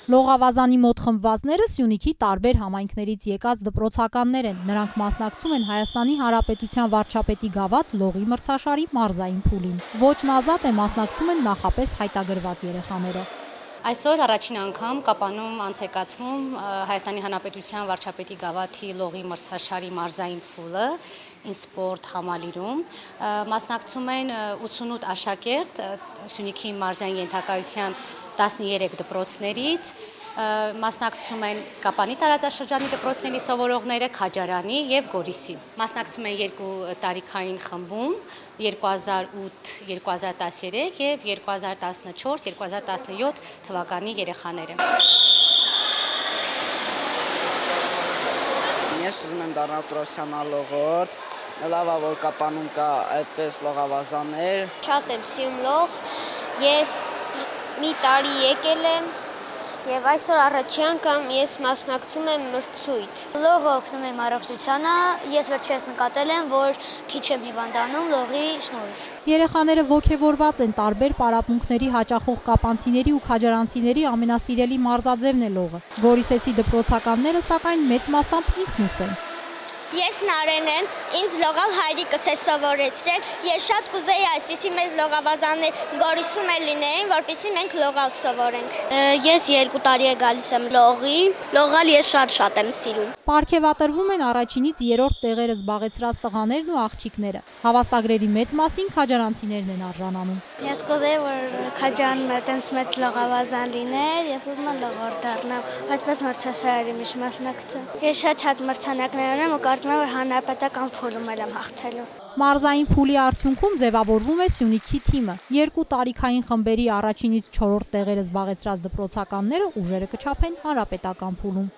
Լողավազանի մոտ խմբվածները Սյունիքի տարբեր համայնքներից եկած դպրոցականներ են։ Նրանք մասնակցում են Հայաստանի Հանրապետության վարչապետի գավաթ լողի մրցաշարի մարզային փուլին։ Ոճն ազատ է, մասնակցում են նախապես հայտագրված երեխաները։ Այսօր առաջին անգամ Կապանում անցեկացվում Հայաստանի Հանրապետության վարչապետի գավաթի լողի մրցաշարի մարզային փուլը ինսպորտ համալիրում։ Մասնակցում են 88 աշակերտ Սյունիքի մարզային ենթակայության 13 դպրոցներից, մասնակցում են Կապանի տարածաշրջանի դպրոցների սովորողները, Քաջարանի եւ Գորիսի։ Մասնակցում են երկու տարիքային խմբում 2008-2013 եւ 2014-2017 թվականի երեխաները։ Ես ուզում եմ դառնալ պրոֆեսիոնալ լողորդ, լավ է որ Կապանում կա այդպես լողավազաններ։ Շատ եմ սիրում լող, ես մի տարի եկել եմ եւ այսօր առաջին անգամ ես մասնակցում եմ մրցույթ։ Լողը օգնում է առողջությանը, ես վերջերս նկատել եմ, որ քիչ եմ հիվանդանում լողի շնորհիվ։ Երեխաները ոգևորված են, տարբեր պարապմունքների հաճախող կապանցիների ու քաջարանցիների ամենասիրելի մարզաձևն է լողը։ Գորիսեցի դպրոցականները սակայն մեծ մասամբ ինքնուս են։ Ես Նարեն եմ, ինձ լողալ հայրիկս է սովորեցրել, ես շատ կուզեի այսպիսի մեծ լողավազաններ Գորիսում էլ լինեին, որպեսզի մենք լողալ սովորենք։ Ես 2 տարի է գալիս եմ լողի, լողալ ես շատ եմ սիրում։ Պարգևատրվում են առաջինից 3-րդ տեղերը զբաղեցրած տղաներն ու աղջիկները։ Հավաստագրերի մեծ մասին քաջարանցիներն են արժանանում։ Ես կուզեի, որ Քաջարանում այդպես մեծ լողավազան լիներ, ես ուզում եմ լողորդ դառնամ, այդպես մրցաշարերի մեջ մասնակցեմ։ Ես շատ մրցանակներ ունեմ ու կարծում եմ, որ հանրապետական փուլում եմ հաղթելու։ Մարզային փուլի արդյունքում ձևավորվում է Սյունիքի թիմը։ 2 տարիքային խմբերի առաջինից 4-րդ տեղերը զբաղեցրած դպրոցականները ուժերը կչափեն հանրապետական փուլում։